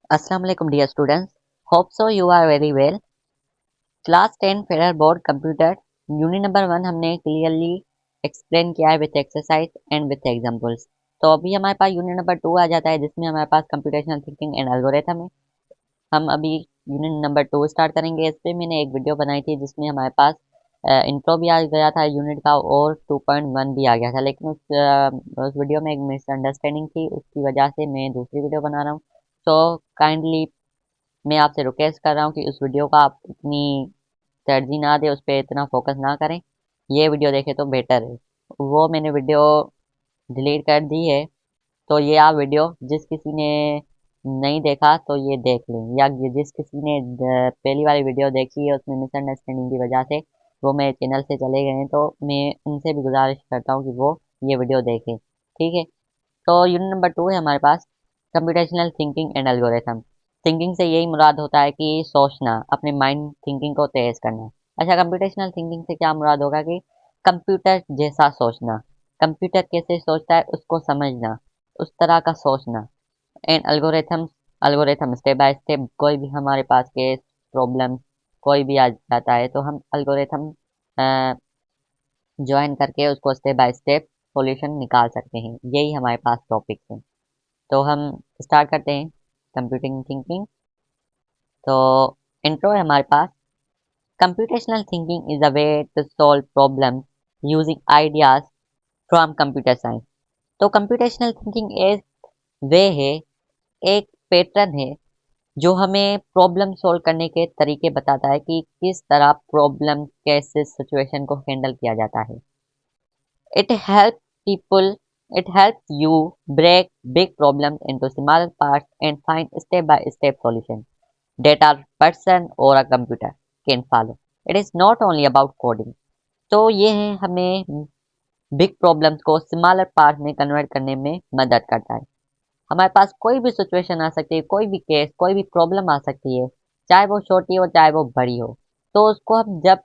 Assalamu alaikum dear students. Hope so you are very well. Class 10 federal board computer unit number 1 हमने clearly explain किया है with exercise and with examples. तो अभी हमारे पास unit number 2 आ जाता है जिसमें हमारे पास कंप्यूटेशनल थिंकिंग एंड एल्गोरिथम है। हम अभी यूनिट नंबर 2 स्टार्ट करेंगे। इस पर मैंने एक वीडियो बनाई थी जिसमें हमारे पास इंट्रो भी आ गया था यूनिट का और 2.1 भी आ गया था, लेकिन उस वीडियो में एक मिसअंडरस्टैंडिंग थी, उसकी वजह से मैं दूसरी वीडियो बना रहा हूँ। तो काइंडली मैं आपसे रिक्वेस्ट कर रहा हूँ कि उस वीडियो का आप इतनी तरजीह ना दें, उस पर इतना फोकस ना करें, ये वीडियो देखें तो बेटर है। वो मैंने वीडियो डिलीट कर दी है, तो ये आप वीडियो जिस किसी ने नहीं देखा तो ये देख लें, या जिस किसी ने पहली वाली वीडियो देखी है उसमें मिसअंडरस्टैंडिंग की वजह से वो मेरे चैनल से चले गए हैं, तो मैं उनसे भी गुजारिश करता हूँ कि वो ये वीडियो देखें। ठीक है, तो यूनिट नंबर 2 है हमारे पास computational thinking and algorithm. Thinking से यही मुराद होता है कि सोचना, अपने माइंड थिंकिंग को तेज करना। अच्छा, कंप्यूटेशनल थिंकिंग से क्या मुराद होगा कि कंप्यूटर जैसा सोचना, कंप्यूटर कैसे सोचता है उसको समझना, उस तरह का सोचना। And algorithm, algorithm step by step, कोई भी हमारे पास केस प्रॉब्लम कोई भी आ जाता है तो हम एल्गोरिथम ज्वाइन करके उसको स्टेप बाय स्टेप सॉल्यूशन निकाल सकते हैं। यही हमारे पास टॉपिक है। तो हम स्टार्ट करते हैं कंप्यूटिंग थिंकिंग। तो इंट्रो है हमारे पास। Computational thinking is a way to solve problem using ideas from computer science. तो कंप्यूटेशनल थिंकिंग एक वे है, एक पैटर्न है जो हमें प्रॉब्लम सॉल्व करने के तरीके बताता है कि किस तरह प्रॉब्लम कैसे सिचुएशन को हैंडल किया जाता है। It helps people, it helps you break big problems into smaller parts and find step-by-step solutions that a person or a computer can follow. It is not only about coding. तो ये है हमें big problems को smaller part में convert करने में मदद करता है। हमारे पास कोई भी सिचुएशन आ सकती है, कोई भी केस, कोई भी प्रॉब्लम आ सकती है, चाहे वो छोटी हो चाहे वो बड़ी हो। तो उसको हम जब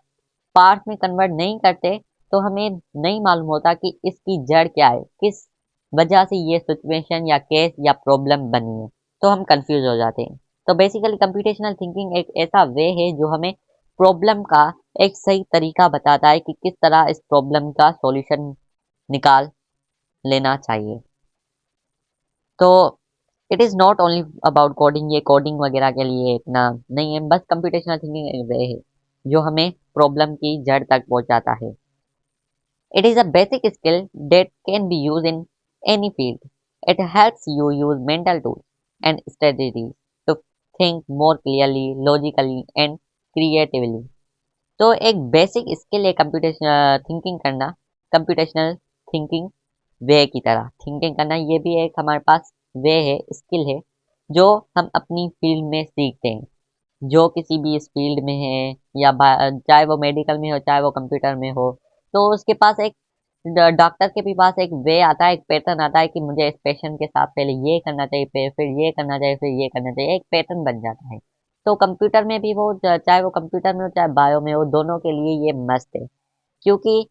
पार्ट में कन्वर्ट नहीं करते तो हमें नहीं मालूम होता कि इसकी जड़ क्या है, किस वजह से ये सिचुएशन या केस या प्रॉब्लम बनी है, तो हम कंफ्यूज हो जाते हैं। तो बेसिकली कंप्यूटेशनल थिंकिंग एक ऐसा वे है जो हमें प्रॉब्लम का एक सही तरीका बताता है कि किस तरह इस प्रॉब्लम का सॉल्यूशन निकाल लेना चाहिए। तो it is not only about coding, ये कोडिंग वगैरह के लिए इतना नहीं है, बस कंप्यूटेशनल थिंकिंग एक वे है जो हमें प्रॉब्लम की जड़ तक पहुंचाता है। It is a basic skill that can be used in any field. It helps you use mental tools and strategies to think more clearly, logically and creatively. तो एक बेसिक स्किल है कंप्यूटेशन थिंकिंग करना, computational thinking way की तरह thinking करना, ये भी एक हमारे पास वे है, स्किल है जो हम अपनी फील्ड में सीखते हैं। जो किसी भी इस फील्ड में है या चाहे वो मेडिकल में हो चाहे वो कंप्यूटर में हो, तो उसके पास एक डॉक्टर के भी पास एक वे आता है, एक पैटर्न आता है कि मुझे इस पेशेंट के साथ पहले ये करना चाहिए, फिर ये करना चाहिए, फिर ये करना चाहिए, एक पैटर्न बन जाता है। तो कंप्यूटर में भी वो चाहे वो कंप्यूटर में हो चाहे बायो में हो, दोनों के लिए ये मस्त है, क्योंकि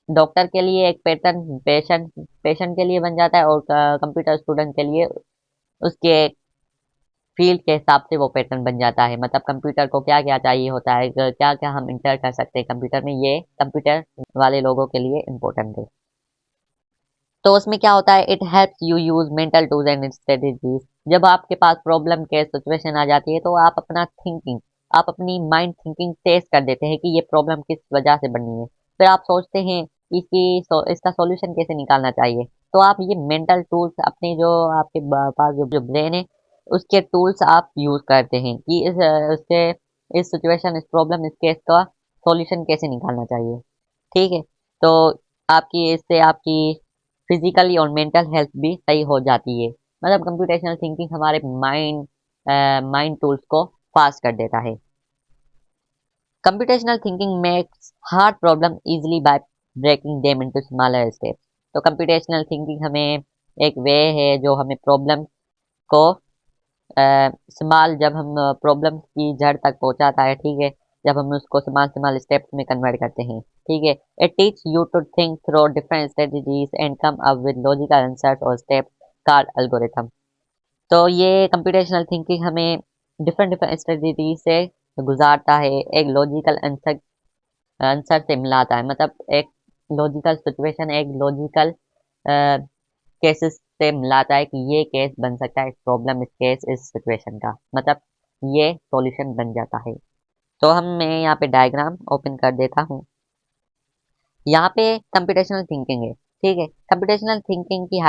डॉक्टर के लिए एक पैटर्न पेशेंट पेशेंट के लिए बन जाता है और कंप्यूटर स्टूडेंट के लिए उसके फील्ड के हिसाब से वो पैटर्न बन जाता है। मतलब कंप्यूटर को क्या क्या चाहिए होता है, क्या क्या हम इंटर कर सकते हैं कंप्यूटर में, ये कंप्यूटर वाले लोगों के लिए इम्पोर्टेंट है। तो उसमें क्या होता है, it helps you use mental tools and strategies. जब आपके पास प्रॉब्लम के सिचुएशन आ जाती है तो आप अपना थिंकिंग, आप अपनी माइंड थिंकिंग तेज कर देते हैं कि ये प्रॉब्लम किस वजह से बनी है। फिर आप सोचते हैं कि इसका सॉल्यूशन कैसे निकालना चाहिए। तो आप ये मेंटल टूल्स अपने जो आपके पास जो ब्रेन है उसके टूल्स आप यूज करते हैं कि उससे इस सिचुएशन, इस प्रॉब्लम, इस केस का सॉल्यूशन कैसे निकालना चाहिए। ठीक है, तो आपकी इससे आपकी फिजिकली और मेंटल हेल्थ भी सही हो जाती है। मतलब कंप्यूटेशनल थिंकिंग हमारे माइंड टूल्स को फास्ट कर देता है। Computational thinking makes hard problem easily by breaking them into smaller steps. तो कंप्यूटेशनल थिंकिंग हमें एक वे है जो हमें प्रॉब्लम को स्मॉल, जब हम प्रॉब्लम की जड़ तक पहुंचाता है, ठीक है, जब हम उसको स्मॉल स्मॉल स्टेप्स में कन्वर्ट करते हैं, ठीक है। It teach you to think through different strategies and come up with logical answers और स्टेप्स कॉल्ड एल्गोरिथम। तो ये कंप्यूटेशनल थिंकिंग हमें डिफरेंट डिफरेंट स्ट्रेटजी से गुजारता है, एक लॉजिकल आंसर आंसर से मिलाता है। मतलब एक लॉजिकल सिचुएशन, एक लॉजिकल केसेस से मिलाता है कि ये केस बन सकता है, इस प्रॉब्लम, इस केस, इस सिचुएशन का, मतलब ये सॉल्यूशन बन जाता है। तो मैं यहाँ पे डायग्राम ओपन कर देता हूँ। यहाँ पे कंप्यूटेशनल थिंकिंग है, ठीक है। कंप्यूटेशनल थिंकिंग की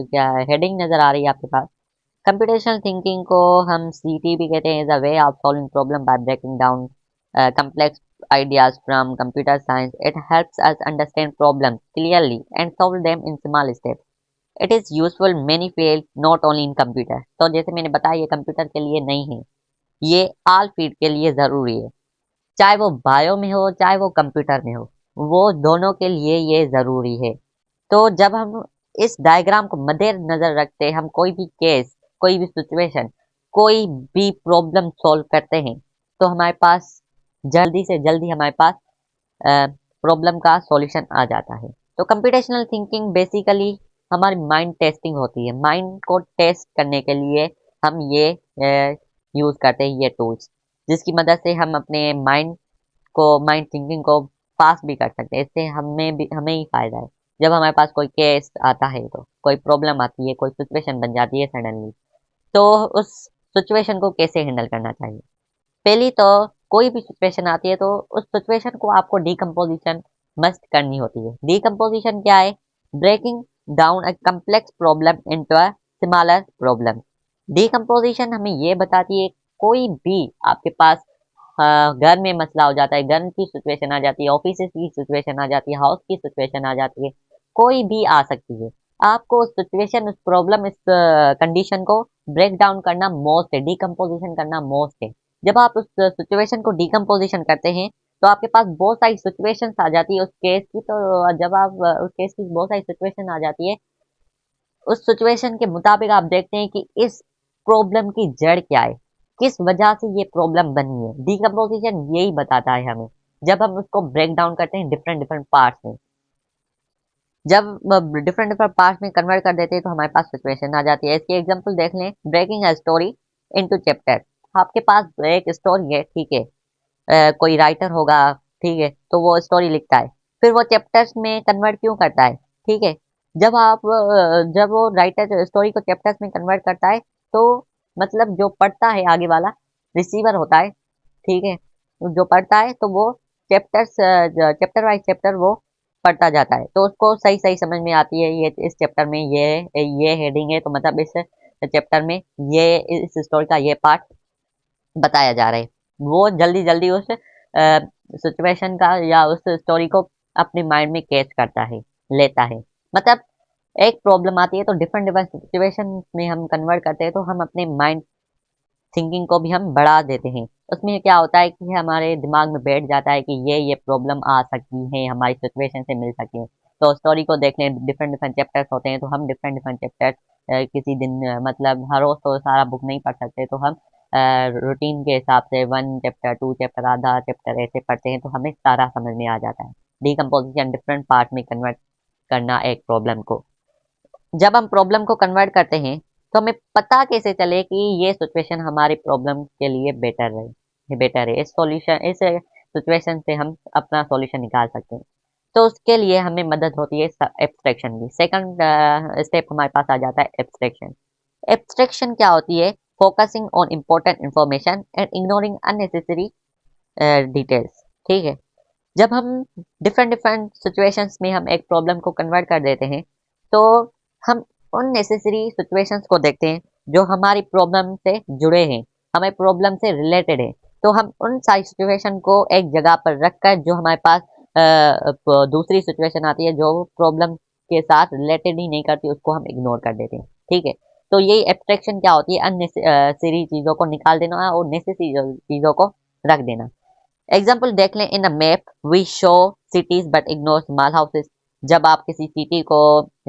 क्या हेडिंग नजर आ रही है आपके पास। कंप्यूटेशनल थिंकिंग को हम सीटी भी कहते हैं, is a way of solving problem by breaking down complex ideas from computer science. It helps us understand problems clearly and solve them in small steps. It is useful many field, not only in computer. तो जैसे मैंने बताया ये computer के लिए नहीं है, ये ऑल फील्ड के लिए ज़रूरी है। चाहे वो बायो में हो, चाहे वो कंप्यूटर में हो, वो दोनों के लिए ये ज़रूरी है। तो जब हम इस डायग्राम को मद्देनजर रखते हैं, हम कोई भी केस, कोई भी सिचुएशन, कोई भी प्रॉब्लम सॉल्व करते हैं, तो हमारे पास जल्दी से जल्दी हमारे पास प्रॉब्लम का सॉल्यूशन आ जाता है। तो कंप्यूटेशनल थिंकिंग बेसिकली हमारी माइंड टेस्टिंग होती है। माइंड को टेस्ट करने के लिए हम ये यूज़ करते हैं, ये टूल्स, जिसकी मदद से हम अपने माइंड थिंकिंग को फास्ट भी कर सकते हैं। इससे हमें ही फ़ायदा है। जब हमारे पास कोई केस आता है, तो कोई प्रॉब्लम आती है, कोई सिचुएशन बन जाती है सडनली, तो उस सिचुएशन को कैसे हैंडल करना चाहिए। पहली तो कोई भी सिचुएशन आती है, तो उस सिचुएशन को आपको डीकम्पोजिशन मस्ट करनी होती है। डीकम्पोजिशन क्या है? Breaking down a complex problem into a smaller problem. Decomposition हमें ये बताती है, कोई भी आपके पास घर में मसला हो जाता है, घर की सिचुएशन आ जाती है, ऑफिस की सिचुएशन आ जाती है, हाउस की सिचुएशन आ जाती है, कोई भी आ सकती है। आपको उस सिचुएशन, उस प्रॉब्लम, इस कंडीशन को ब्रेक डाउन करना मोस्ट है, डीकम्पोजिशन करना मोस्ट है। जब आप उस सिचुएशन को डीकम्पोजिशन करते हैं, तो आपके पास बहुत सारी सिचुएशंस आ जाती है उस केस की। तो जब आप उस केस की बहुत सारी सिचुएशन आ जाती है, उस सिचुएशन के मुताबिक आप देखते हैं कि इस प्रॉब्लम की जड़ क्या है, किस वजह से ये प्रॉब्लम बनी है। डीकम्पोजिशन यही बताता है हमें, जब हम उसको ब्रेक डाउन करते हैं डिफरेंट डिफरेंट पार्ट्स में। जब डिफरेंट डिफरेंट पार्ट्स में कन्वर्ट कर देते हैं, तो हमारे पास सिचुएशन आ जाती है। इसकी एग्जांपल देख लें, breaking a story into chapter. आपके पास एक स्टोरी है, ठीक है, कोई राइटर होगा, ठीक है, तो वो स्टोरी लिखता है, फिर वो चैप्टर्स में कन्वर्ट क्यों करता है, ठीक है। जब वो राइटर स्टोरी को चैप्टर्स में कन्वर्ट करता है, तो मतलब जो पढ़ता है आगे वाला, रिसीवर होता है, ठीक है, जो पढ़ता है, तो वो चैप्टर वाइज चैप्टर वो पढ़ता जाता है, तो उसको सही सही समझ में आती है, ये इस चैप्टर में ये हेडिंग है, तो मतलब इस चैप्टर में ये इस स्टोरी का ये पार्ट बताया जा रहा है। वो जल्दी जल्दी उस सिचुएशन का या उस स्टोरी को अपने माइंड में कैच करता है, लेता है। मतलब एक प्रॉब्लम आती है, तो डिफरेंट डिफरेंट सिचुएशन में हम कन्वर्ट करते हैं, तो हम अपने माइंड थिंकिंग को भी हम बढ़ा देते हैं। उसमें क्या होता है कि हमारे दिमाग में बैठ जाता है कि ये प्रॉब्लम आ सकती है, हमारी सिचुएशन से मिल सकती है। तो स्टोरी को देख लें, डिफरेंट डिफरेंट चैप्टर्स होते हैं, तो हम डिफरेंट डिफरेंट चैप्टर्स किसी दिन मतलब हर रोज तो सारा बुक नहीं पढ़ सकते, तो हम रूटीन के हिसाब से 1 चैप्टर, 2 चैप्टर, आधा चैप्टर ऐसे पढ़ते हैं, तो हमें सारा समझ में आ जाता है। डीकम्पोजिशन डिफरेंट पार्ट में कन्वर्ट करना एक प्रॉब्लम को। जब हम प्रॉब्लम को कन्वर्ट करते हैं, तो हमें पता कैसे चले कि ये सिचुएशन हमारी प्रॉब्लम के लिए बेटर है, इस सिचुएशन से हम अपना सॉल्यूशन निकाल सकते हैं। तो उसके लिए हमें मदद होती है एब्स्ट्रैक्शन की। सेकंड स्टेप हमारे पास आ जाता है एब्स्ट्रैक्शन। एब्स्ट्रैक्शन क्या होती है? Focusing on important information and ignoring unnecessary details, ठीक है। जब हम डिफरेंट डिफरेंट सिचुएशंस में हम एक प्रॉब्लम को कन्वर्ट कर देते हैं, तो हम उन नेसेसरी सिचुएशंस को देखते हैं जो हमारी प्रॉब्लम से जुड़े हैं, हमारी प्रॉब्लम से रिलेटेड है। तो हम उन सारी सिचुएशन को एक जगह पर रखकर, जो हमारे पास दूसरी सिचुएशन आती है जो प्रॉब्लम के साथ रिलेटेड ही नहीं करती, उसको हम इग्नोर कर देते हैं, ठीक है। तो यही एब्स्ट्रैक्शन क्या होती है? अननेसेसरी चीज़ों को निकाल देना और नेसेसरी चीज़ों को रख देना। एग्जाम्पल देख लें, in a map we show cities but ignore small houses. जब आप किसी सिटी को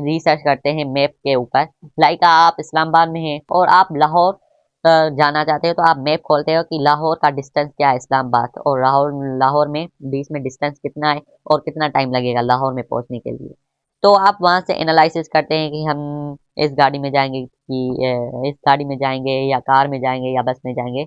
रिसर्च करते हैं मैप के ऊपर, लाइक आप इस्लामाबाद में हैं और आप लाहौर जाना चाहते हो, तो आप मैप खोलते हो कि लाहौर का डिस्टेंस क्या है इस्लामाबाद, और लाहौर लाहौर में बीच में डिस्टेंस कितना है और कितना टाइम लगेगा लाहौर में पहुंचने के लिए। तो आप वहाँ से एनालिसिस करते हैं कि हम इस गाड़ी में जाएंगे कि इस गाड़ी में जाएंगे या कार में जाएंगे या बस में जाएंगे,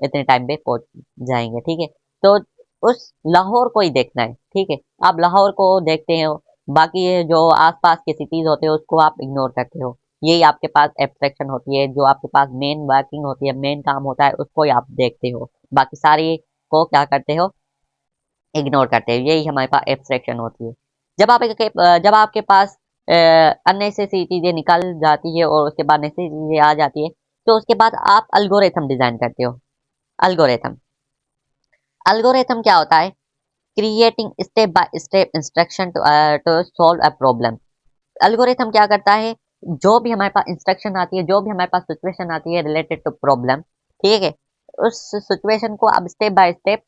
इतने टाइम पे पहुंच जाएंगे। ठीक है, तो उस लाहौर को ही देखना है। ठीक है, आप लाहौर को देखते हो, बाकी ये जो आसपास के सिटीज होते हैं उसको आप इग्नोर करते हो। यही आपके पास एब्स्ट्रैक्शन होती है, जो आपके पास मेन वर्किंग होती है, मेन काम होता है, उसको ही आप देखते हो, बाकी सारी को क्या करते हो, इग्नोर करते हैं। यही हमारे पास एब्स्ट्रैक्शन होती है। जब आपके पास अननेसेसरी चीजें निकल जाती है और उसके बाद नेसेसरी चीजें आ जाती है, तो उसके बाद आप अल्गोरिथम डिजाइन करते हो। अल्गोरिथम अल्गोरिथम क्या होता है? Creating step by step instruction to solve a problem. Algorithm क्या करता है? जो भी हमारे पास इंस्ट्रक्शन आती है, जो भी हमारे पास सिचुएशन आती है रिलेटेड टू प्रॉब्लम, ठीक है, उस सिचुएशन को आप स्टेप बाय स्टेप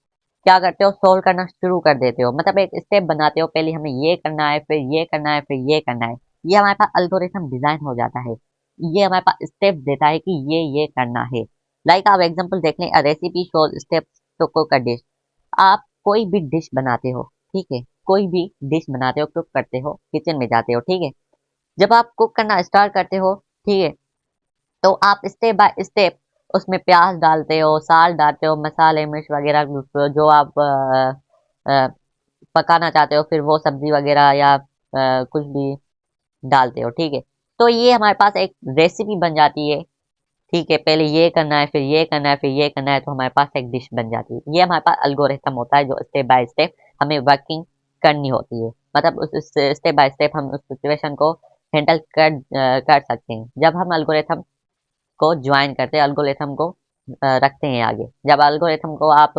क्या करते हो, सोल्व करना शुरू कर देते हो। मतलब एक स्टेप बनाते हो, पहले हमें ये करना है, फिर ये करना है, फिर ये करना है। ये हमारे पास अल्गोरिथम डिजाइन हो जाता है। ये हमारे पास स्टेप देता है कि ये करना है। लाइक आप एग्जांपल देख लें, recipe shows steps to cook a dish. आप कोई भी डिश बनाते हो, ठीक है, कोई भी डिश बनाते हो, कुक करते हो, किचन में जाते हो, ठीक है, जब आप कुक करना स्टार्ट करते हो, ठीक है, तो आप स्टेप बाय स्टेप उसमें प्याज डालते हो, साल्ट डालते हो, मसाले मिर्च वगैरह जो आप पकाना चाहते हो, फिर वो सब्जी वगैरह या कुछ भी डालते हो। ठीक है, तो ये हमारे पास एक रेसिपी बन जाती है। ठीक है, पहले ये करना है, फिर ये करना है, फिर ये करना है, तो हमारे पास एक डिश बन जाती है। ये हमारे पास अल्गोरिथम होता है जो स्टेप बाय स्टेप हमें वर्किंग करनी होती है। मतलब उस स्टेप बाय स्टेप हम उस सिचुएशन को हैंडल कर सकते हैं। जब हम अल्गोरिथम को ज्वाइन करते हैं, अल्गोरिथम को रखते हैं आगे। जब अल्गोरिथम को आप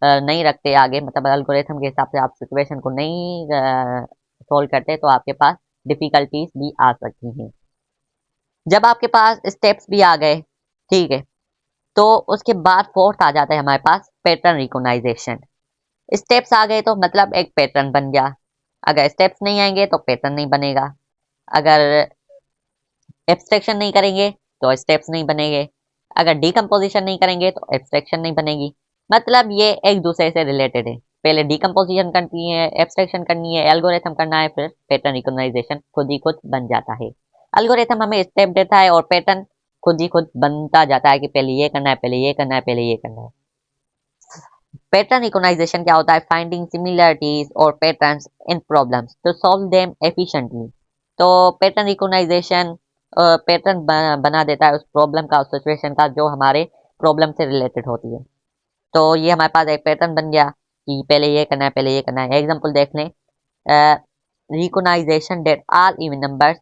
नहीं रखते आगे, मतलब अल्गोरिथम के हिसाब से आप सिचुएशन को नहीं सोल्व करते, तो आपके पास डिफिकल्टीज भी आ सकती हैं। जब आपके पास स्टेप्स भी आ गए, ठीक है, तो उसके बाद फोर्थ आ जाता है हमारे पास पैटर्न रिकॉग्नाइजेशन। स्टेप्स आ गए तो मतलब एक पैटर्न बन गया। अगर स्टेप्स नहीं आएंगे तो पैटर्न नहीं बनेगा। अगर एब्स्ट्रैक्शन नहीं करेंगे तो स्टेप्स नहीं बनेंगे। अगर डिकम्पोजिशन नहीं करेंगे तो एब्स्ट्रैक्शन नहीं बनेगी। मतलब ये एक दूसरे से रिलेटेड है। पहले डिकम्पोजिशन करनी है, एब्स्ट्रैक्शन करनी है, एल्गोरिथम करना है, फिर पैटर्न रिकॉग्नाइजेशन खुद ही खुद बन जाता है। एल्गोरिथम हमें स्टेप देता है और पैटर्न खुद ही खुद बनता जाता है कि पहले ये करना है, पहले ये करना है, पहले ये करना है। पैटर्न रिकॉग्नाइजेशन क्या होता है? फाइंडिंग सिमिलरिटीज और patterns in problems to solve them efficiently. तो पैटर्न रिकॉग्नाइजेशन पैटर्न बना देता है उस प्रॉब्लम का, उस सिचुएशन का जो हमारे प्रॉब्लम से रिलेटेड होती है। तो ये हमारे पास एक पैटर्न बन गया कि पहले ये करना है, पहले ये करना है। एग्जांपल देख लें, recognition that all even numbers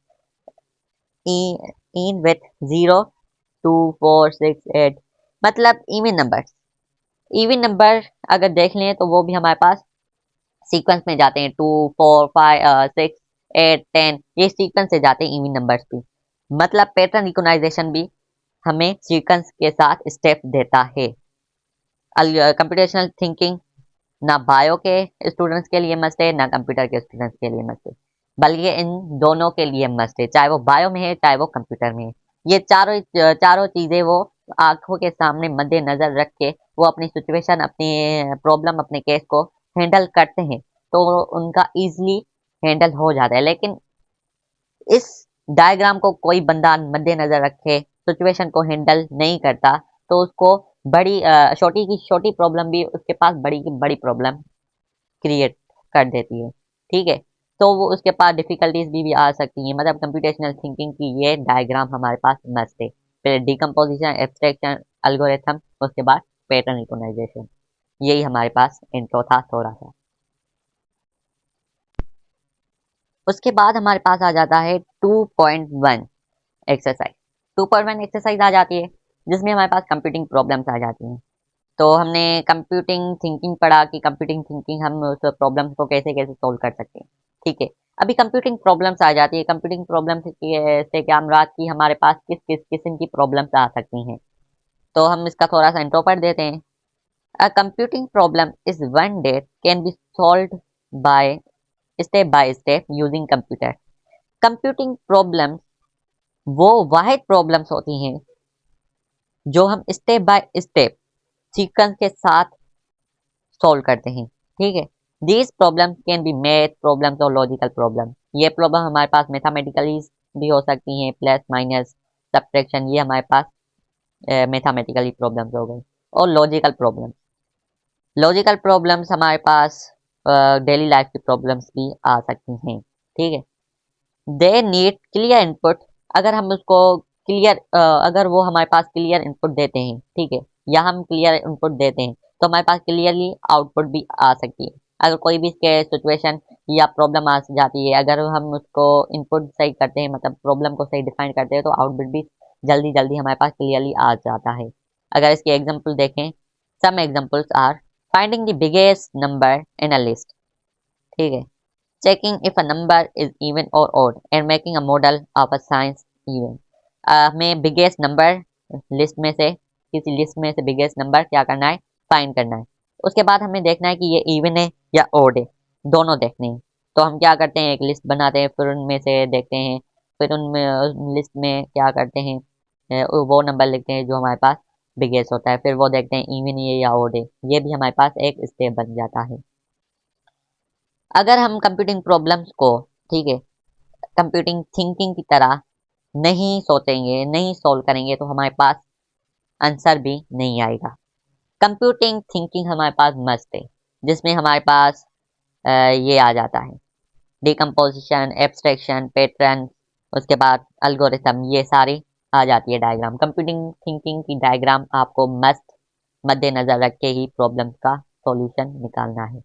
in with 0 2 4 6 8। मतलब इवन नंबर अगर देख लें तो वो भी हमारे पास सीक्वेंस में जाते हैं। 2 4 5 6 8 10, ये सीक्वेंस से जाते हैं इवन नंबर्स भी। मतलब पैटर्न रिकॉग्नाइजेशन भी हमें सीक्वेंस के साथ स्टेप देता है। कंप्यूटेशनल थिंकिंग ना बायो के स्टूडेंट्स के लिए मस्ट है, ना कंप्यूटर के स्टूडेंट्स के लिए मस्ट है, बल्कि इन दोनों के लिए मस्ट है, चाहे वो बायो में है, चाहे वो कंप्यूटर में है। ये चारों चारों चीजें वो आंखों के सामने मद्देनजर रख के वो अपनी सिचुएशन, अपनी प्रॉब्लम, अपने केस को हैंडल करते हैं, तो उनका इजीली हैंडल हो जाता है। लेकिन इस डायग्राम को कोई बंदा मद्देनजर रखे सिचुएशन को हैंडल नहीं करता, तो उसको बड़ी छोटी की छोटी प्रॉब्लम भी उसके पास बड़ी की बड़ी प्रॉब्लम क्रिएट कर देती है। ठीक है, तो वो उसके पास डिफिकल्टीज भी आ सकती हैं। मतलब कंप्यूटेशनल थिंकिंग की ये डायग्राम हमारे पास मस्ट है। फिर डिकम्पोजिशन, एब्स्ट्रैक्शन, एल्गोरिथम, उसके बाद पैटर्न रिकॉग्नाइजेशन। यही हमारे पास इंट्रो था थोड़ा सा। उसके बाद हमारे पास आ जाता है 2.1 एक्सरसाइज। 2.1 एक्सरसाइज आ जाती है जिसमें हमारे पास कंप्यूटिंग प्रॉब्लम्स आ जाती हैं। तो हमने कंप्यूटिंग थिंकिंग पढ़ा कि कंप्यूटिंग थिंकिंग हम उस प्रॉब्लम्स को कैसे कैसे सोल्व कर सकते हैं। ठीक है, अभी कंप्यूटिंग प्रॉब्लम्स आ जाती है। कंप्यूटिंग प्रॉब्लम्स से क्या मुराद कि हमारे पास किस किस किस्म की प्रॉब्लम्स आ सकती हैं। तो हम इसका थोड़ा सा इंट्रो पढ़ देते हैं। A computing problem is one that can be solved by step using computer. Computing problems वो वाहिद प्रॉब्लम्स होती हैं जो हम स्टेप बाय स्टेप सीक्वेंस के साथ सॉल्व करते हैं। ठीक है, these problem can be math problems और लॉजिकल प्रॉब्लम। ये प्रॉब्लम हमारे पास मैथमेटिकली भी हो सकती हैं, प्लस माइनस सब्ट्रैक्शन, ये हमारे पास मैथमेटिकली प्रॉब्लम्स हो गई। और लॉजिकल प्रॉब्लम्स हमारे पास डेली लाइफ की प्रॉब्लम्स भी आ सकती हैं, ठीक है। They need clear input. अगर हम उसको अगर वो हमारे पास क्लियर इनपुट देते हैं, ठीक है, या हम क्लियर इनपुट देते हैं तो हमारे पास क्लियरली आउटपुट भी आ सकती है। अगर कोई भी इसके सिचुएशन या प्रॉब्लम आ जाती है, अगर हम उसको इनपुट सही करते हैं, मतलब प्रॉब्लम को सही डिफाइन करते हैं, तो आउटपुट भी जल्दी जल्दी हमारे पास क्लियरली आ जाता है। अगर इसके एग्जाम्पल देखें, some examples are finding the biggest number in a list, ठीक है, checking if a number is even or odd and making a model of a science event। हमें बिगेस्ट नंबर लिस्ट में से, किसी लिस्ट में से biggest number क्या करना है, फाइंड करना है। उसके बाद हमें देखना है कि ये इवन है या ओड है, दोनों देखने हैं। तो हम क्या करते हैं, एक लिस्ट बनाते हैं, फिर उनमें से देखते हैं, फिर उनमें लिस्ट में क्या करते हैं, वो नंबर लिखते हैं जो हमारे पास बिगेस्ट होता है, फिर वो देखते हैं इवन है या ओड है। ये भी हमारे पास एक स्टेप बन जाता है। अगर हम कंप्यूटिंग प्रॉब्लम्स को, ठीक है, कंप्यूटिंग थिंकिंग की तरह नहीं सोचेंगे, नहीं सोल्व करेंगे, तो हमारे पास आंसर भी नहीं आएगा। कंप्यूटिंग थिंकिंग हमारे पास मस्त है, जिसमें हमारे पास ये आ जाता है, डिकम्पोजिशन, एब्स्ट्रैक्शन, पैटर्न, उसके बाद अल्गोरिथम, ये सारी आ जाती है डायग्राम। कंप्यूटिंग थिंकिंग की डायग्राम आपको मस्त मद्देनजर रख के ही प्रॉब्लम का सॉल्यूशन निकालना है।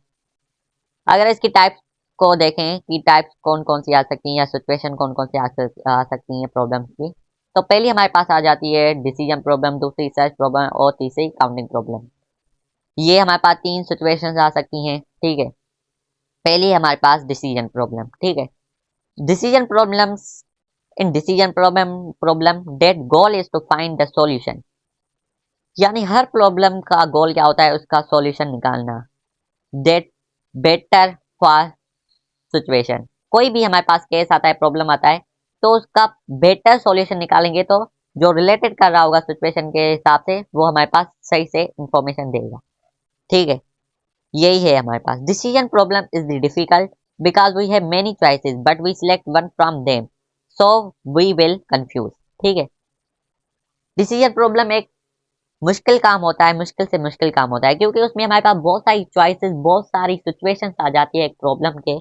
अगर इसकी टाइप्स को देखें कि टाइप्स कौन कौन सी आ सकती हैं, या सिचुएशन कौन कौन सी आ सकती हैं प्रॉब्लम्स की, तो पहली हमारे पास आ जाती है डिसीजन प्रॉब्लम, दूसरी सर्च प्रॉब्लम और तीसरी काउंटिंग प्रॉब्लम। ये हमारे पास तीन सिचुएशंस आ सकती हैं, ठीक है। पहली हमारे पास डिसीजन प्रॉब्लम, ठीक है। Decision problems, in decision problem that goal is to find the solution, यानी हर प्रॉब्लम का गोल क्या होता है, उसका सॉल्यूशन निकालना। दैट बेटर फॉर सिचुएशन, कोई भी हमारे पास केस आता है, प्रॉब्लम आता है, तो उसका बेटर सॉल्यूशन निकालेंगे, तो जो रिलेटेड कर रहा होगा सिचुएशन के हिसाब से, वो हमारे पास सही से इंफॉर्मेशन देगा, ठीक है। यही है हमारे पास। Decision problem is the difficult because we have many choices but we select one from them, so we will confuse, ठीक है। डिसीजन प्रॉब्लम एक मुश्किल काम होता है, मुश्किल से मुश्किल काम होता है, क्योंकि उसमें हमारे पास बहुत सारी चॉइसेस, बहुत सारी सिचुएशंस आ जाती है एक प्रॉब्लम के,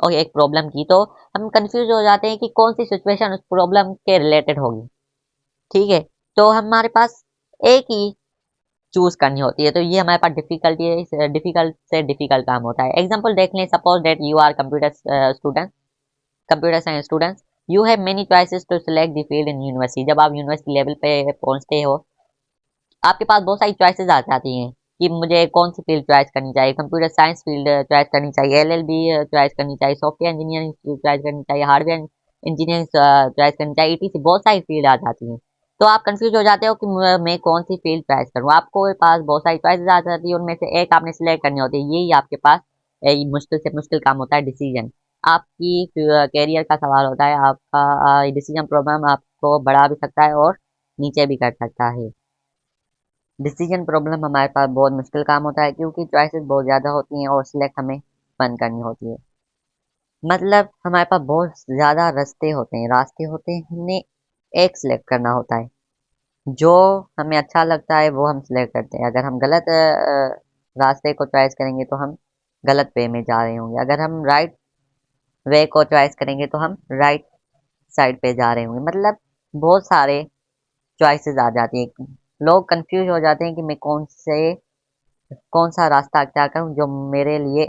और एक प्रॉब्लम की, तो हम कंफ्यूज हो जाते हैं कि कौन सी सिचुएशन उस प्रॉब्लम के रिलेटेड होगी, ठीक है। तो हमारे पास एक ही चूज करनी होती है, तो ये हमारे पास डिफिकल्टी है, डिफिकल्ट से डिफिकल्ट काम होता है। एग्जाम्पल देख लें, suppose that you are computer science student, you have many choices to select the field in university. जब आप यूनिवर्सिटी लेवल पे पहुंचते हो, आपके पास बहुत सारी चॉइसेस आ जाती हैं कि मुझे कौन सी फील्ड चॉइस करनी चाहिए, कंप्यूटर साइंस फील्ड चॉइस करनी चाहिए, एलएलबी चॉइस करनी चाहिए, सॉफ्टवेयर इंजीनियरिंग चॉइस करनी चाहिए, हार्डवेयर इंजीनियरिंग चॉइस करनी चाहिए, ईटीसी, बहुत सारी फील्ड आ जाती हैं। तो आप कंफ्यूज हो जाते हो कि मैं कौन सी फील्ड चॉइस करूँ। आपको पास बहुत सारी चॉइसेस आ जाती है, उनमें से एक आपने सिलेक्ट करनी होती है। यही आपके पास मुश्किल से मुश्किल काम होता है, डिसीजन। आपकी कैरियर का सवाल होता है, आपका डिसीजन प्रॉब्लम आपको बढ़ा भी सकता है और नीचे भी कर सकता है। डिसीजन प्रॉब्लम हमारे पास बहुत मुश्किल काम होता है, क्योंकि चॉइसेस बहुत ज़्यादा होती हैं और सिलेक्ट हमें वन करनी होती है। मतलब हमारे पास बहुत ज़्यादा रास्ते होते हैं, हमने एक सिलेक्ट करना होता है। जो हमें अच्छा लगता है वो हम सिलेक्ट करते हैं। अगर हम गलत रास्ते को चॉइस करेंगे तो हम गलत वे में जा रहे होंगे, अगर हम राइट वे को चॉइस करेंगे तो हम राइट साइड पे जा रहे होंगे। मतलब बहुत सारे चॉइसेस आ जाती हैं, लोग कंफ्यूज हो जाते हैं कि मैं कौन सा रास्ता अख्तियार करूं जो मेरे लिए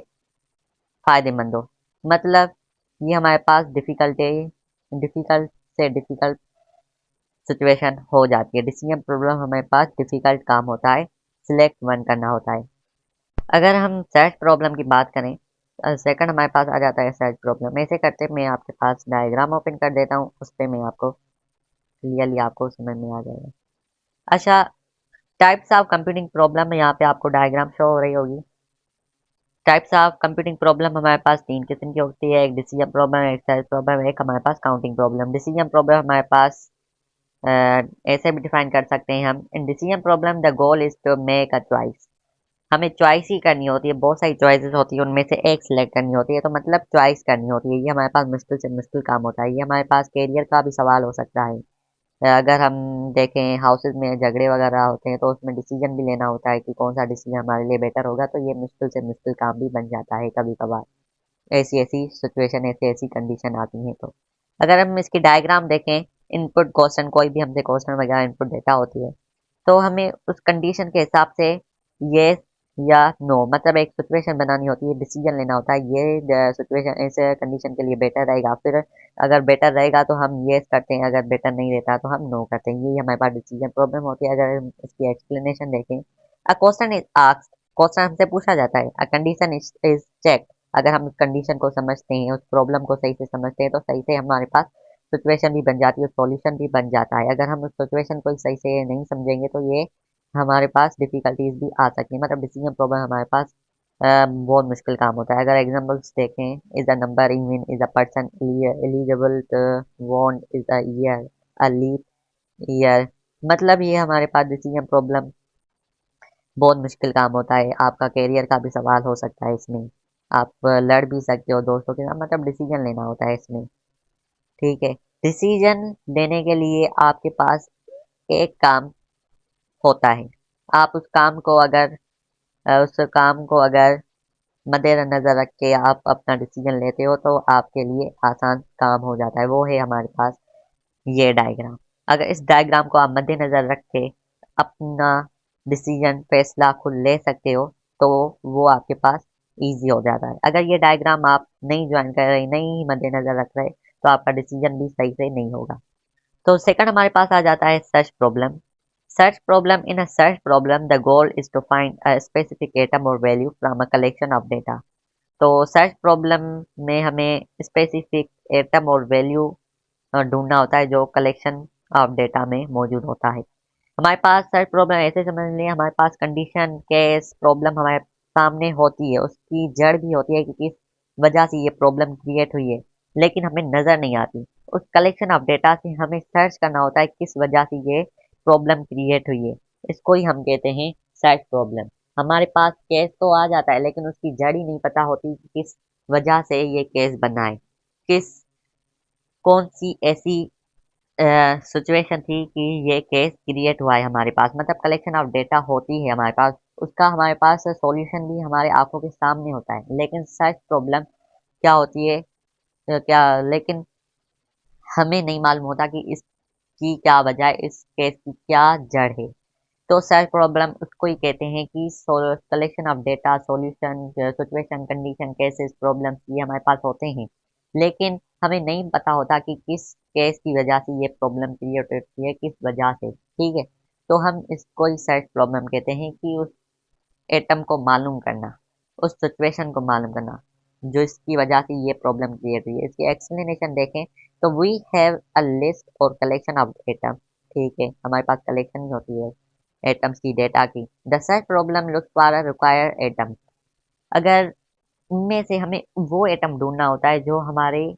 फ़ायदेमंद हो। मतलब ये हमारे पास डिफ़िकल्ट से डिफ़िकल्ट सिचुएशन हो जाती है। डिसीजन प्रॉब्लम हमारे पास डिफ़िकल्ट काम होता है, सिलेक्ट वन करना होता है। अगर हम सर्च प्रॉब्लम की बात करें, सेकंड हमारे पास आ जाता है सर्च प्रॉब्लम। ऐसे करते मैं आपके पास डायग्राम ओपन कर देता हूँ, उस पर मैं आपको क्लियरली आपको समझ में आ जाएगा। अच्छा, टाइप्स ऑफ कंप्यूटिंग प्रॉब्लम, यहाँ पे आपको डायग्राम शो हो रही होगी। टाइप्स ऑफ कंप्यूटिंग प्रॉब्लम हमारे पास तीन किस्म की होती है, एक डिसीजन प्रॉब्लम, एक सर्च प्रॉब्लम, एक हमारे पास काउंटिंग प्रॉब्लम। डिसीजन प्रॉब्लम हमारे पास ऐसे भी डिफाइन कर सकते हैं हम, in decision problem the goal is to make a choice. हमें चॉइस ही करनी होती है, बहुत सारी चॉइसेस होती है, उनमें से एक सिलेक्ट करनी होती है, तो मतलब चॉइस करनी होती है। ये हमारे पास मुश्किल से मुश्किल काम होता है। ये हमारे पास करियर का भी सवाल हो सकता है। अगर हम देखें हाउसेस में झगड़े वगैरह होते हैं तो उसमें डिसीजन भी लेना होता है कि कौन सा डिसीजन हमारे लिए बेटर होगा, तो ये मुश्किल से मुश्किल काम भी बन जाता है कभी कभार। ऐसी ऐसी सिचुएशन, ऐसी ऐसी कंडीशन आती हैं। तो अगर हम इसकी डायग्राम देखें, इनपुट क्वेश्चन, कोई भी हमसे क्वेश्चन वगैरह इनपुट डेटा होती है, तो हमें उस कंडीशन के हिसाब से येस या नो, मतलब एक सिचुएशन बनानी होती है, डिसीजन लेना होता है। ये सिचुएशन ऐसे कंडीशन के लिए बेटर रहेगा, फिर अगर बेटर रहेगा तो हम येस करते हैं, अगर बेटर नहीं रहता तो हम नो करते हैं। यही हमारे पास डिसीजन प्रॉब्लम होती है। अगर हम इसकी एक्सप्लेनेशन देखें, a question is asked, question हमसे पूछा जाता है, अ कंडीशन इज चेक, अगर हम उस कंडीशन को समझते हैं, उस प्रॉब्लम को सही से समझते हैं, तो सही से हमारे पास सिचुएशन भी बन जाती है, सॉल्यूशन भी बन जाता है। अगर हम उस सिचुएशन को सही से नहीं समझेंगे तो ये हमारे पास डिफिकल्टीज भी आ सकती है, मतलब डिसीजन प्रॉब्लम हमारे पास बहुत मुश्किल काम होता है। अगर एग्जांपल्स देखें, is a number even, is a person eligible to want, is a year a leap year, मतलब ये हमारे पास डिसीजन प्रॉब्लम बहुत मुश्किल काम होता है। आपका करियर का भी सवाल हो सकता है इसमें, आप लड़ भी सकते हो दोस्तों के साथ, मतलब डिसीजन लेना होता है इसमें। ठीक है, डिसीजन लेने के लिए आपके पास एक काम होता है। आप उस काम को अगर मद्देनजर रख के आप अपना डिसीजन लेते हो तो आपके लिए आसान काम हो जाता है। वो है हमारे पास ये डायग्राम। अगर इस डायग्राम को आप मद्देनजर रख के अपना डिसीजन फैसला खुद ले सकते हो तो वो आपके पास इजी हो जाता है। अगर ये डायग्राम आप नहीं ज्वाइन कर रहे, नहीं मद्देनजर रख रहे, तो आपका डिसीजन भी सही से नहीं होगा। तो सेकंड हमारे पास आ जाता है search problem. Search problem, in a search problem the goal is to find a specific item और value from a collection of data. तो सर्च प्रॉब्लम में हमें स्पेसिफिक एटम और वैल्यू ढूंढना होता है जो कलेक्शन ऑफ डेटा में मौजूद होता है। हमारे पास सर्च प्रॉब्लम ऐसे समझ लें, हमारे पास कंडीशन केस प्रॉब्लम हमारे सामने होती है, उसकी जड़ भी होती है कि किस वजह से ये प्रॉब्लम क्रिएट हुई है, लेकिन हमें नज़र नहीं आती। उस कलेक्शन ऑफ डेटा से हमें सर्च करना होता है किस वजह से ये प्रॉब्लम क्रिएट हुई है। इसको ही हम कहते हैं सर्च प्रॉब्लम। हमारे पास केस तो आ जाता है लेकिन उसकी जड़ ही नहीं पता होती कि किस वजह से ये केस बना है, किस कौन सी ऐसी सिचुएशन थी कि ये केस क्रिएट हुआ है हमारे पास, मतलब कलेक्शन ऑफ डेटा होती है हमारे पास, उसका हमारे पास सॉल्यूशन भी हमारे आंखों के सामने होता है। लेकिन सर्च प्रॉब्लम क्या होती है, क्या, लेकिन हमें नहीं मालूम होता कि इसकी क्या वजह है, इस केस की क्या जड़ है। तो सर्च प्रॉब्लम उसको ही कहते हैं कि collection of data, solution, situation, condition, cases, problems ये हमारे पास होते हैं, लेकिन हमें नहीं पता होता कि किस केस की वजह से ये प्रॉब्लम क्रिएट होती है, किस वजह से। ठीक है, तो हम इसको ही सर्च प्रॉब्लम कहते हैं कि उस एटम को मालूम करना, उस सिचुएशन को मालूम करना जो इसकी वजह से ये प्रॉब्लम क्रिएट हुई है। इसकी एक्सप्लेनेशन देखें तो वी हैव अ लिस्ट और कलेक्शन ऑफ एटम। ठीक है, हमारे पास कलेक्शन होती है एटम्स की, डेटा की। The search problem looks for a required atom, अगर उनमें से हमें वो एटम ढूंढना होता है जो हमारे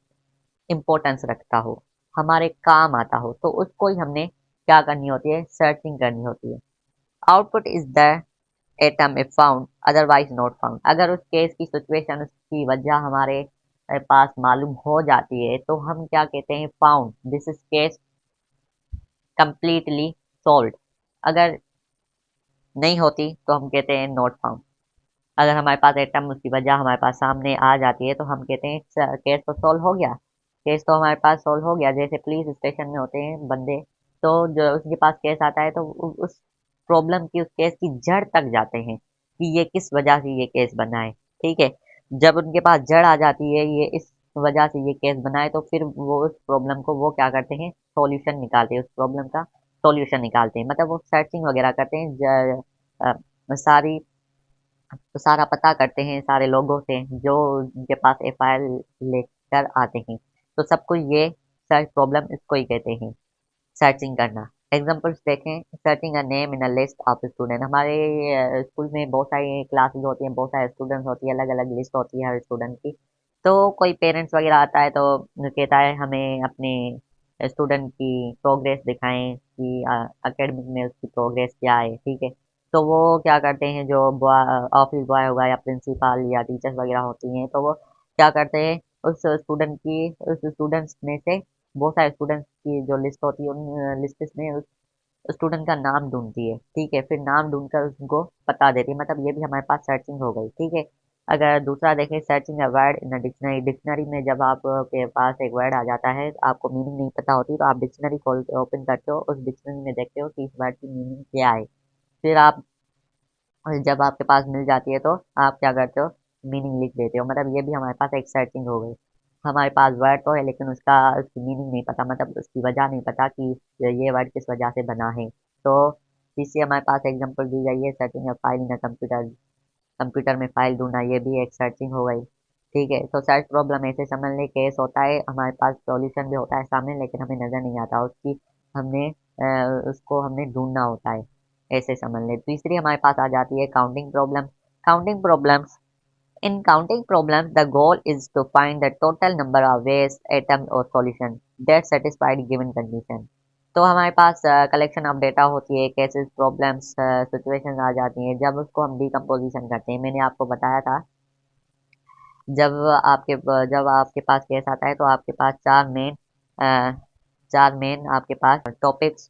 इम्पोर्टेंस रखता हो, हमारे काम आता हो, तो उसको ही हमने क्या करनी होती है, सर्चिंग करनी होती है। Output is the atom if found otherwise not found, अगर उस केस की सिचुएशन, उसकी वजह हमारे पास मालूम हो जाती है तो हम क्या कहते हैं, found, this is case completely solve. अगर नहीं होती तो हम कहते हैं नॉट फाउंड। अगर हमारे पास एटम, उसकी वजह हमारे पास सामने आ जाती है तो हम कहते हैं केस तो सॉल्व हो गया, केस तो हमारे पास सॉल्व हो गया। जैसे पुलिस स्टेशन में होते हैं बंदे, तो जो उसके पास केस आता है तो उस प्रॉब्लम की, उस केस की जड़ तक जाते हैं कि ये किस वजह से ये केस बना है। ठीक है, जब उनके पास जड़ आ जाती है, ये इस वजह से ये केस बना है, तो फिर वो उस प्रॉब्लम को वो क्या करते हैं, सॉल्यूशन निकालते हैं, उस प्रॉब्लम का सॉल्यूशन निकालते हैं, मतलब वो सर्चिंग वगैरह करते हैं, सारी, तो सारा पता करते हैं सारे लोगों से जो उनके पास एफआईआर लेकर आते हैं। तो सबको ये सर्च प्रॉब्लम इसको ही कहते हैं, सर्चिंग करना। एग्जांपल्स देखें, searching a name in a list of student, हमारे स्कूल में बहुत सारी क्लासेस होती हैं, बहुत सारे स्टूडेंट्स होती है, अलग अलग लिस्ट होती है हर स्टूडेंट की। तो कोई पेरेंट्स वगैरह आता है तो कहता है हमें अपने स्टूडेंट की प्रोग्रेस दिखाएं कि एकेडमिक में उसकी प्रोग्रेस क्या है। ठीक है, तो वो क्या करते हैं, जो ऑफिस बॉय होगा या प्रिंसिपल या टीचर्स वगैरह होती हैं, तो वो क्या करते हैं, उस स्टूडेंट्स में से बहुत सारे स्टूडेंट्स की जो लिस्ट होती है, उन लिस्ट में उस स्टूडेंट का नाम ढूंढती है। ठीक है, फिर नाम ढूंढकर उसको बता देती है, मतलब ये भी हमारे पास सर्चिंग हो गई। ठीक है, अगर दूसरा देखें, searching a word in dictionary. Dictionary में जब आपके पास एक वर्ड आ जाता है, आपको मीनिंग नहीं पता होती, तो आप डिक्शनरी खोल के ओपन करते हो, उस डिक्शनरी में देखते हो कि इस वर्ड की मीनिंग क्या है। फिर आप, जब आपके पास मिल जाती है, तो आप क्या करते हो, मीनिंग लिख देते हो। मतलब ये भी हमारे पास एक सर्चिंग हो गई। हमारे पास वर्ड तो है, लेकिन उसकी मीनिंग नहीं पता, मतलब उसकी वजह नहीं पता कि ये वर्ड किस वजह से बना है। तो इससे हमारे पास एग्जांपल दी गई है, searching a file in a computer. Computer में फाइल ढूंढना, ये भी एक सर्चिंग हो गई। ठीक है, तो सर्च प्रॉब्लम ऐसे समझ लें, केस होता है, हमारे पास सॉल्यूशन भी होता है सामने, लेकिन हमें नज़र नहीं आता उसकी, हमने उसको हमने ढूंढना होता है, ऐसे समझ लें। तीसरी हमारे पास आ जाती है counting problem. Counting problems, in counting problems the goal is to find the total number of ways, items और solution that satisfied given condition. तो हमारे पास कलेक्शन ऑफ डेटा होती है, केसेस, प्रॉब्लम्स, सिचुएशंस आ जाती हैं, जब उसको हम डिकम्पोजिशन करते हैं। मैंने आपको बताया था, जब जब आपके पास केस आता है, तो आपके पास चार मेन आपके पास टॉपिक्स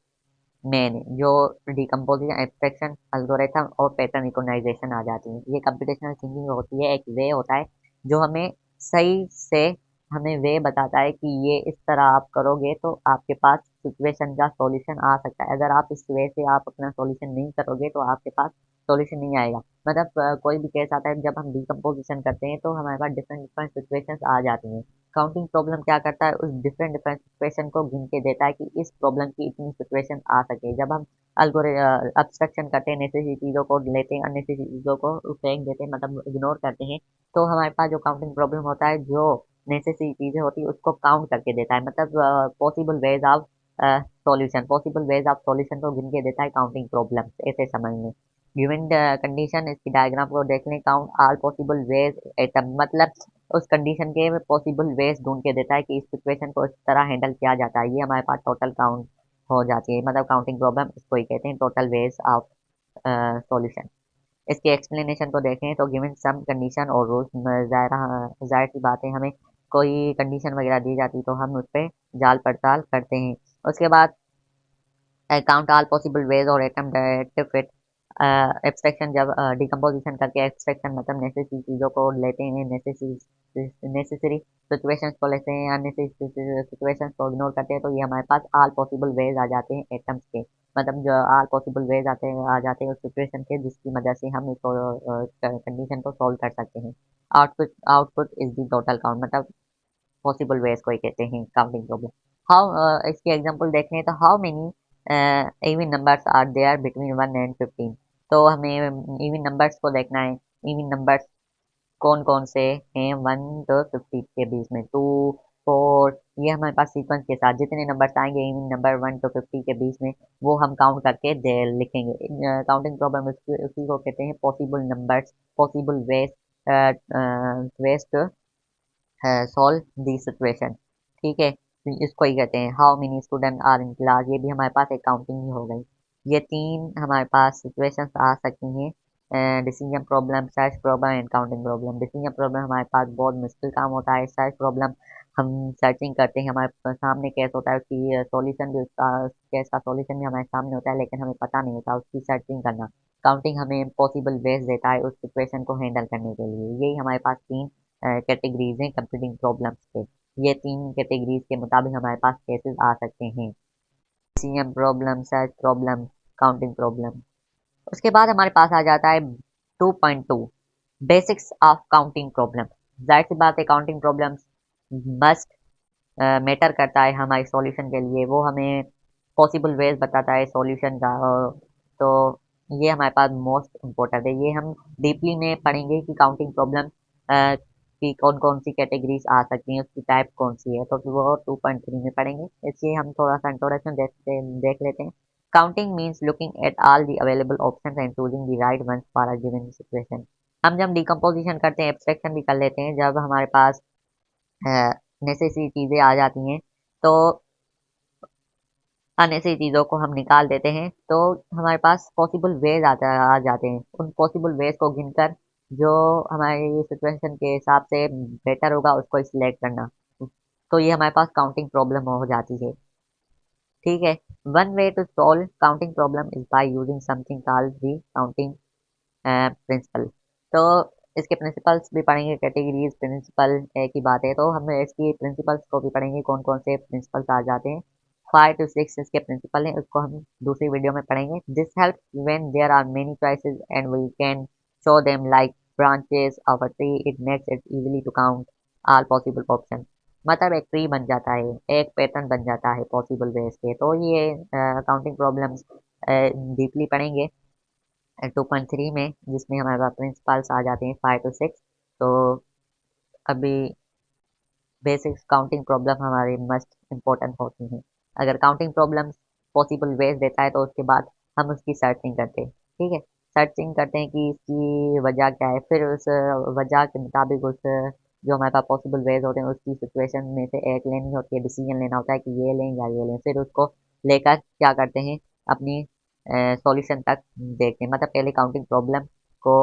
मेन, जो डिकम्पोजिशन, एब्स्ट्रैक्शन, एल्गोरिथम और पैटर्न रिकॉग्नाइजेशन आ जाती हैं। ये कंप्यूटेशनल थिंकिंग होती है, एक वे होता है जो हमें सही से हमें वे बताता है कि ये इस तरह आप करोगे तो आपके पास सिचुएशन का सॉल्यूशन आ सकता है। अगर आप इस वे से आप अपना सॉल्यूशन नहीं करोगे, तो आपके पास सॉल्यूशन नहीं आएगा। मतलब कोई भी केस आता है, जब हम डिकम्पोजिशन करते हैं, तो हमारे पास डिफरेंट डिफरेंट सिचुएशंस आ जाती हैं। काउंटिंग प्रॉब्लम क्या करता है, उस डिफरेंट डिफरेंट सिचुएशन को गिन के देता है कि इस प्रॉब्लम की इतनी सिचुएशन आ सके। जब हम अब्स्ट्रक्शन करते हैं, नेसेसरी चीज़ों को लेते हैं, अननेसेसरी चीज़ों को फेंक देते हैं, मतलब इग्नोर करते हैं, तो हमारे पास जो काउंटिंग प्रॉब्लम होता है, जो नेसेसरी चीज़ें होती है उसको काउंट करके देता है, मतलब possible ways of solution, possible ways of solution को गिन के देता है काउंटिंग प्रॉब्लम, ऐसे समझ लें। गिवन कंडीशन, इसकी डायग्राम को देख लें, count all possible ways atom, मतलब उस कंडीशन के पॉसिबल वेज ढूंढ के देता है कि इस सिचुएशन को इस तरह हैंडल किया जाता है। ये हमारे पास टोटल काउंट हो जाती है, मतलब काउंटिंग प्रॉब्लम इसको ही कहते हैं, टोटल वेज ऑफ सॉल्यूशन। इसके एक्सप्लेनेशन को देखें, तो गिवन सम कंडीशन और रूल्स, जाहिर सी बात है, हमें कोई कंडीशन वगैरह दी जाती तो हम उस पर जाल पड़ताल करते हैं। उसके बाद काउंट ऑल पॉसिबल वेज और एटम दैट फिट एब्स्ट्रैक्शन, जब डिकम्पोजिशन करके, एब्स्ट्रैक्शन मतलब नेसेसरी चीज़ों को लेते हैं, नेसेसरी सिचुएशंस को लेते हैं, अननेसेसरी सिचुएशंस को इग्नोर करते हैं, तो ये हमारे पास ऑल पॉसिबल वेज आ जाते हैं एटम्स के, मतलब जो ऑल पॉसिबल वेज आ जाते हैं उस सिचुएशन के, जिसकी मदद से हम इस कंडीशन को सॉल्व कर सकते हैं। Output output is the total count, मतलब पॉसिबल वेज को ही कहते हैं काउंटिंग प्रॉब्लम। हाउ, इसके एग्जांपल देख लें, तो how many even numbers are there between 1 and 15। तो हमें इवन नंबर्स को देखना है। इवन नंबर्स कौन कौन से हैं 1 to 50 के बीच में, 2, 4, ये हमारे पास सीक्वेंस के साथ जितने नंबर्स आएंगे इवन नंबर 1 to 50 के बीच में, वो हम काउंट करके दे लिखेंगे। काउंटिंग प्रॉब्लम उसी को कहते हैं possible numbers, possible ways to solve the situation. ठीक है, तो इसको ही कहते हैं how many student are in class, ये भी हमारे पास एक काउंटिंग ही हो गई। ये तीन हमारे पास सिचुएशंस आ सकती हैं, decision problem, search problem and counting problem. Decision problem हमारे पास बहुत मुश्किल काम होता है। सर्च प्रॉब्लम हम सर्चिंग करते हैं, हमारे सामने केस होता है, उसकी सॉल्यूशन भी, उसका केस का सॉल्यूशन भी हमारे सामने होता है, लेकिन हमें पता नहीं होता उसकी सर्चिंग करना। काउंटिंग हमें पॉसिबल वेज देता है उस सिचुएशन को हैंडल करने के लिए। यही हमारे पास तीन कैटेगरीज हैं कंप्यूटिंग प्रॉब्लम्स के। ये तीन कैटेगरीज के मुताबिक हमारे पास केसेस आ सकते हैं, CM problem, search problem, counting problem. उसके बाद हमारे पास आ जाता है 2.2, बेसिक्स ऑफ काउंटिंग प्रॉब्लम। जाहिर सी बात है, काउंटिंग प्रॉब्लम्स मस्ट मैटर करता है हमारे सॉल्यूशन के लिए, वो हमें पॉसिबल वेज बताता है सॉल्यूशन का। तो ये हमारे पास मोस्ट इम्पोर्टेंट है, ये हम डीपली में पढ़ेंगे कि काउंटिंग प्रॉब्लम की कौन कौन सी कैटेगरीज आ सकती हैं, उसकी टाइप कौन सी है, तो वो 2.3 में पढ़ेंगे। इसलिए हम थोड़ा सा इंट्रोडक्शन देख लेते हैं। Counting means looking at all the available options and choosing the right ones for a given situation. हम जब डिकम्पोजिशन करते हैं, एब्स्ट्रैक्शन भी कर लेते हैं, जब हमारे पास नेसेसरी चीज़ें आ जाती हैं, तो अननेसेसरी चीज़ों को हम निकाल देते हैं, तो हमारे पास पॉसिबल वेज आ जाते हैं। उन पॉसिबल वेज को गिनकर जो हमारी सिचुएशन के हिसाब से बेटर होगा उसको सिलेक्ट करना। तो ये हमारे पास काउंटिंग प्रॉब्लम हो जाती है। ठीक है। One way to solve counting problem is by using something called the counting principle. तो इसके प्रिंसिपल्स भी पढ़ेंगे, कैटेगरीज प्रिंसिपल एक ही बात है, तो हम इसकी प्रिंसिपल्स को भी पढ़ेंगे, कौन कौन से प्रिंसिपल्स आ जाते हैं। 5 to 6 इसके प्रिंसिपल हैं, उसको हम दूसरी वीडियो में पढ़ेंगे। This help when there are many choices and we can show them like branches of a tree, it makes it easily to count all possible option. मतलब एक ट्री बन जाता है, एक पैटर्न बन जाता है पॉसिबल वेज के। तो ये अकाउंटिंग प्रॉब्लम्स डीपली पढ़ेंगे 2.3 में, जिसमें हमारे पास प्रिंसिपल्स आ जाते हैं 5 to 6। तो अभी बेसिक्स काउंटिंग प्रॉब्लम हमारी मस्ट इम्पोर्टेंट होती हैं। अगर काउंटिंग प्रॉब्लम पॉसिबल वेज देता है तो उसके बाद हम उसकी सर्चिंग करते हैं। ठीक है। सर्चिंग करते हैं कि इसकी वजह क्या है, फिर उस वजह के मुताबिक उस जो हमारे पास पॉसिबल वेज होते हैं उसकी सिचुएशन में से एक लेनी होती है, डिसीजन लेना होता है कि ये लें या ये लें। फिर उसको लेकर क्या करते हैं, अपनी सॉल्यूशन तक देखते हैं। मतलब पहले काउंटिंग प्रॉब्लम को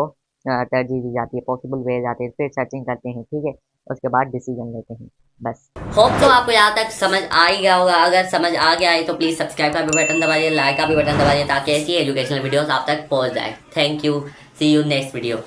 तरजीह दी जाती है, पॉसिबल वेज आते हैं, फिर सर्चिंग करते हैं। ठीक है। उसके बाद डिसीजन लेते हैं। बस। होप तो आपको यहाँ तक समझ आ ही गया होगा। अगर समझ आ गया है तो प्लीज़ सब्सक्राइब का भी बटन दबाइए, लाइक का भी बटन दबाइए, ताकि ऐसी एजुकेशनल वीडियोस आप तक पहुँच जाए। Thank you, see you next video.